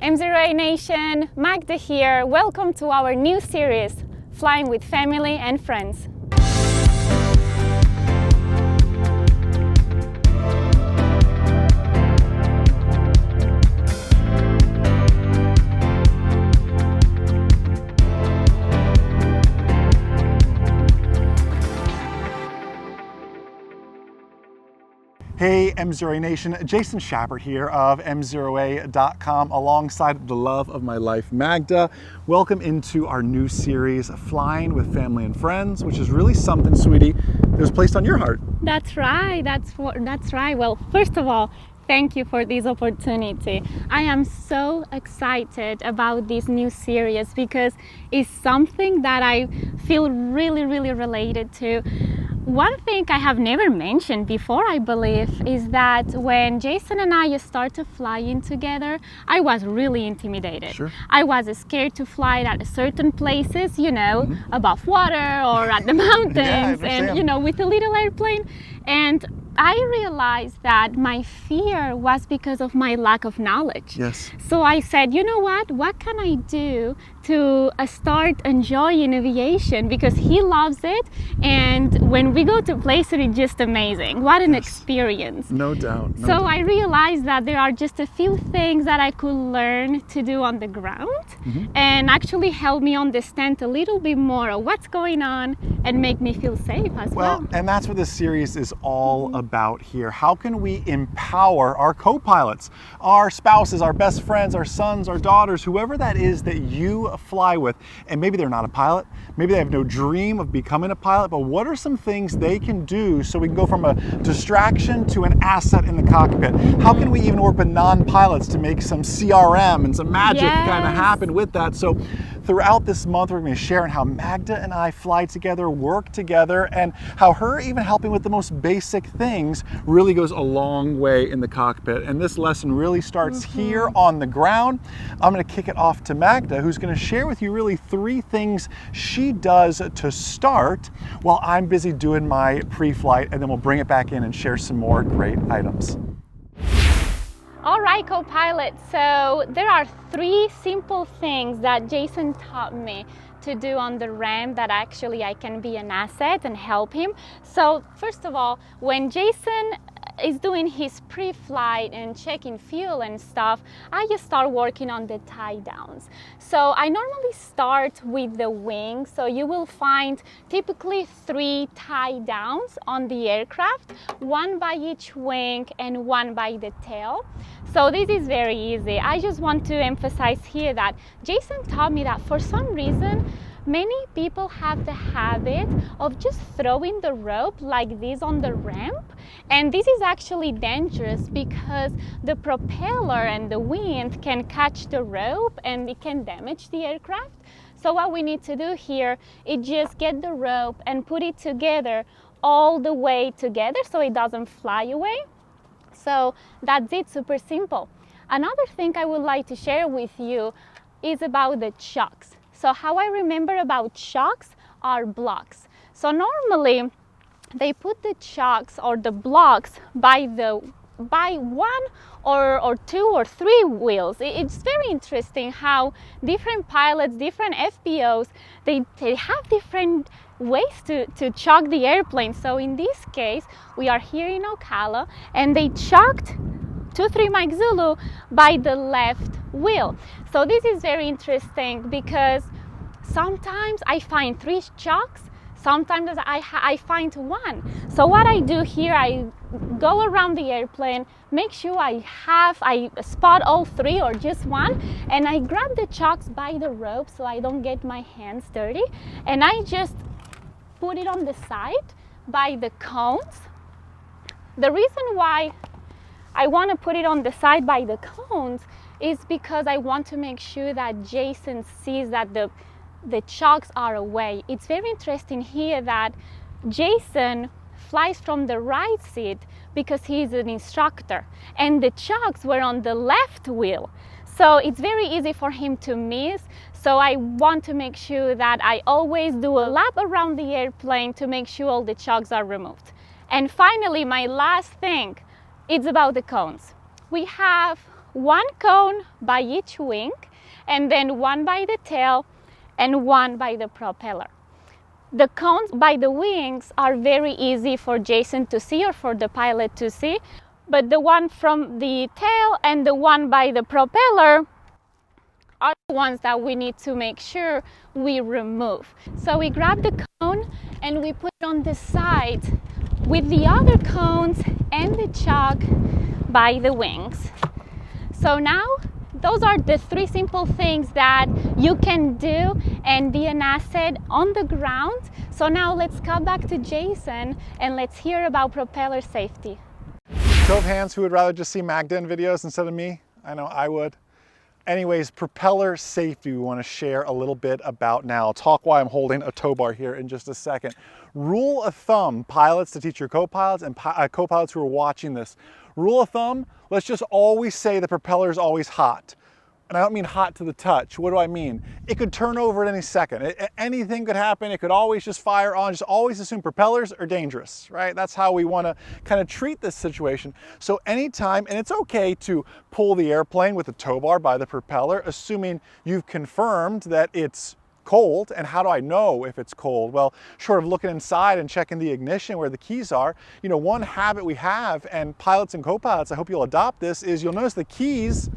MzeroA Nation, Magda here. Welcome to our new series, Flying with Family and Friends. Hey MzeroA Nation, Jason Schappert here of MzeroA.com alongside the love of my life, Magda. Welcome into our new series, Flying with Family and Friends, which is really something, sweetie, that was placed on your heart. That's right, that's right. Well, first of all, thank you for this opportunity. I am so excited about this new series because it's something that I feel really related to. One thing I have never mentioned before, I believe, is that when Jason and I started flying together, I was really intimidated. Sure. I was scared to fly at certain places, above water or at the mountains and, with a little airplane. And I realized that my fear was because of my lack of knowledge. Yes. So I said, you know what can I do to start enjoying aviation, because he loves it, and when we go to places it's just amazing. What an experience. No doubt. So I realized that there are just a few things that I could learn to do on the ground and actually help me understand a little bit more of what's going on and make me feel safe as well. And that's what this series is all about here. How can we empower our co-pilots, our spouses, our best friends, our sons, our daughters, whoever that is that you fly with, and maybe they're not a pilot, maybe they have no dream of becoming a pilot, but what are some things they can do so we can go from a distraction to an asset in the cockpit? How can we even work with non-pilots to make some CRM and some magic kind of happen with that? So throughout this month, we're going to be sharing how Magda and I fly together, work together, and how her even helping with the most basic things really goes a long way in the cockpit. And this lesson really starts here on the ground. I'm going to kick it off to Magda, who's going to share with you really 3 things she does to start while I'm busy doing my pre-flight, and then we'll bring it back in and share some more great items. All right, co-pilot, so there are 3 simple things that Jason taught me to do on the ramp that actually I can be an asset and help him. So first of all, when Jason is doing his pre-flight and checking fuel and stuff, I just start working on the tie downs. So I normally start with the wing. So you will find typically 3 tie downs on the aircraft, 1 by each wing and 1 by the tail. So this is very easy. I just want to emphasize here that Jason taught me that for some reason, many people have the habit of just throwing the rope like this on the ramp. And this is actually dangerous because the propeller and the wind can catch the rope and it can damage the aircraft. So what we need to do here is just get the rope and put it together all the way together so it doesn't fly away. So that's it, super simple. Another thing I would like to share with you is about the chocks. So how I remember about chocks are blocks. So normally they put the chocks or the blocks by 1 or 2 or 3 wheels. It's very interesting how different pilots, different FBOs, they have different ways to chock the airplane. So in this case, we are here in Ocala and they chocked 23 Mike Zulu by the left wheel. So this is very interesting because sometimes I find 3 chocks, sometimes I find 1. So what I do here, I go around the airplane, make sure I spot all 3 or just 1, and I grab the chocks by the rope so I don't get my hands dirty, and I just put it on the side by the cones. The reason why I want to put it on the side by the cones is because I want to make sure that Jason sees that the chocks are away. It's very interesting here that Jason flies from the right seat because he's an instructor and the chocks were on the left wheel. So it's very easy for him to miss. So I want to make sure that I always do a lap around the airplane to make sure all the chocks are removed. And finally, my last thing, it's about the cones. We have one cone by each wing, and then one by the tail and one by the propeller. The cones by the wings are very easy for Jason to see or for the pilot to see, but the one from the tail and the one by the propeller are the ones that we need to make sure we remove. So we grab the cone and we put it on the side with the other cones and the chalk by the wings. So now those are the three simple things that you can do and be an asset on the ground. So now let's come back to Jason and let's hear about propeller safety. Show of hands, who would rather just see Magda in videos instead of me? I know I would. Anyways, propeller safety we want to share a little bit about now. I'll talk why I'm holding a tow bar here in just a second. Rule of thumb, pilots, to teach your co-pilots and co-pilots who are watching this. Rule of thumb, let's just always say the propeller is always hot. And I don't mean hot to the touch. What do I mean? It could turn over at any second. Anything could happen. It could always just fire on. Just always assume propellers are dangerous, right? That's how we want to kind of treat this situation. So anytime, and it's okay to pull the airplane with the tow bar by the propeller, assuming you've confirmed that it's cold. And how do I know if it's cold? Well, short of looking inside and checking the ignition where the keys are, you know, one habit we have, and pilots and co-pilots, I hope you'll adopt this, is you'll notice the keys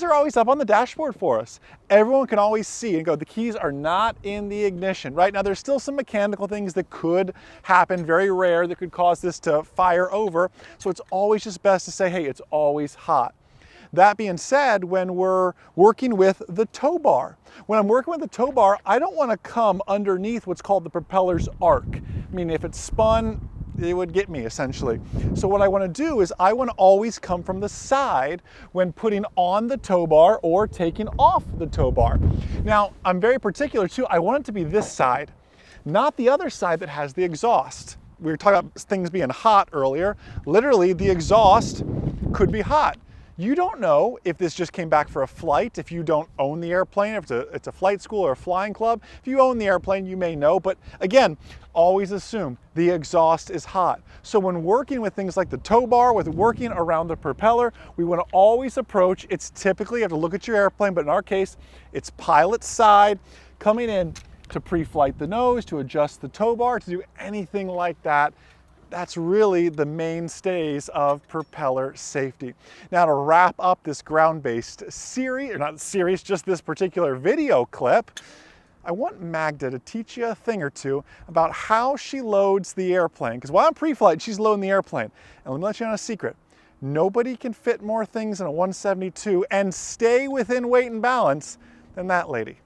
are always up on the dashboard for us. Everyone can always see and go, the keys are not in the ignition. Right now, there's still some mechanical things that could happen, very rare, that could cause this to fire over. So it's always just best to say, hey, it's always hot. That being said, when we're working with the tow bar, when I'm working with the tow bar, I don't want to come underneath what's called the propeller's arc. I mean, if it's spun, it would get me essentially. So what I want to do is I want to always come from the side when putting on the tow bar or taking off the tow bar. Now, I'm very particular too. I want it to be this side, not the other side that has the exhaust. We were talking about things being hot earlier. Literally, the exhaust could be hot. You don't know if this just came back for a flight, if you don't own the airplane, if it's a flight school or a flying club. If you own the airplane, you may know, but again, always assume the exhaust is hot. So when working with things like the tow bar, with working around the propeller, we want to always approach, it's typically, you have to look at your airplane, but in our case, it's pilot side, coming in to pre-flight the nose, to adjust the tow bar, to do anything like that. That's really the mainstays of propeller safety. Now, to wrap up this ground-based series, or not series, just this particular video clip, I want Magda to teach you a thing or two about how she loads the airplane. Because while I'm pre-flight, she's loading the airplane. And let me let you know a secret. Nobody can fit more things in a 172 and stay within weight and balance than that lady.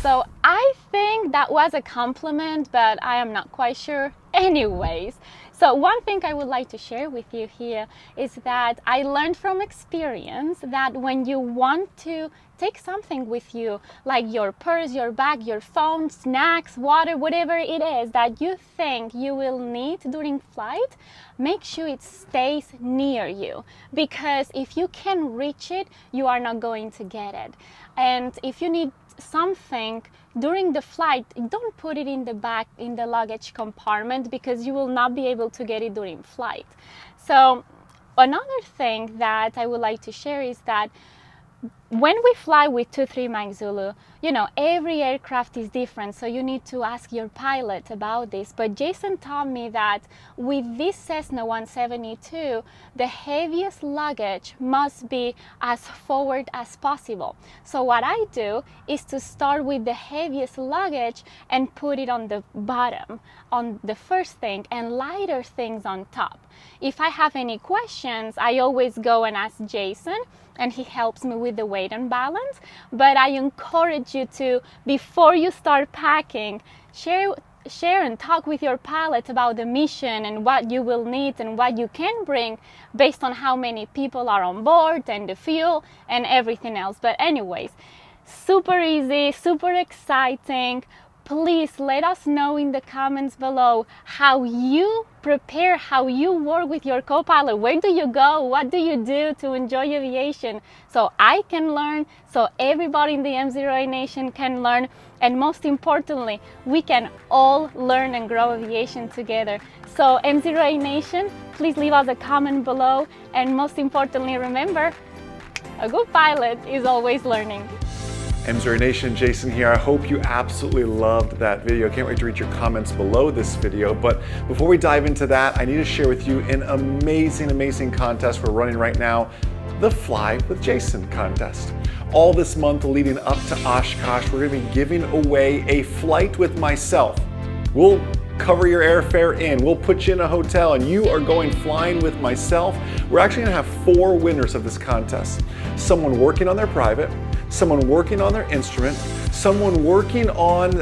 So I think that was a compliment, but I am not quite sure. Anyways, so one thing I would like to share with you here is that I learned from experience that when you want to take something with you, like your purse, your bag, your phone, snacks, water, whatever it is that you think you will need during flight, make sure it stays near you, because if you can reach it, you are not going to get it. And if you need something during the flight, don't put it in the back in the luggage compartment, because you will not be able to get it during flight. So another thing that I would like to share is that when we fly with 2-3 Mike Zulu, you know, every aircraft is different, so you need to ask your pilot about this. But Jason taught me that with this Cessna 172, the heaviest luggage must be as forward as possible. So what I do is to start with the heaviest luggage and put it on the bottom, on the first thing, and lighter things on top. If I have any questions, I always go and ask Jason, and he helps me with the weight and balance. But I encourage you to, before you start packing, share and talk with your pilot about the mission and what you will need and what you can bring based on how many people are on board and the fuel and everything else. But anyways, super easy, super exciting. please let us know in the comments below how you prepare, how you work with your Copilot. Where do you go? What do you do to enjoy aviation? So I can learn, so everybody in the MzeroA Nation can learn, and most importantly, we can all learn and grow aviation together. So MzeroA Nation, please leave us a comment below, and most importantly, remember, a good pilot is always learning. MzeroA Nation, Jason here. I hope you absolutely loved that video. Can't wait to read your comments below this video. But before we dive into that, I need to share with you an amazing contest we're running right now, the Fly with Jason contest. All this month leading up to Oshkosh, we're going to be giving away a flight with myself. We'll cover your airfare in, we'll put you in a hotel, and you are going flying with myself. We're actually going to have 4 winners of this contest. Someone working on their private, someone working on their instrument, someone working on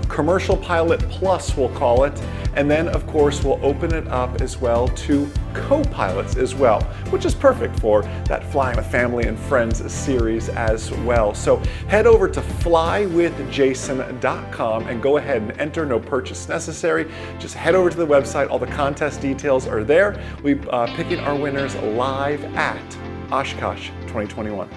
Commercial Pilot Plus, we'll call it, and then of course we'll open it up as well to co-pilots as well, which is perfect for that Flying with Family and Friends series as well. So head over to flywithjason.com and go ahead and enter, no purchase necessary. Just head over to the website, all the contest details are there. We'll be picking our winners live at Oshkosh 2021.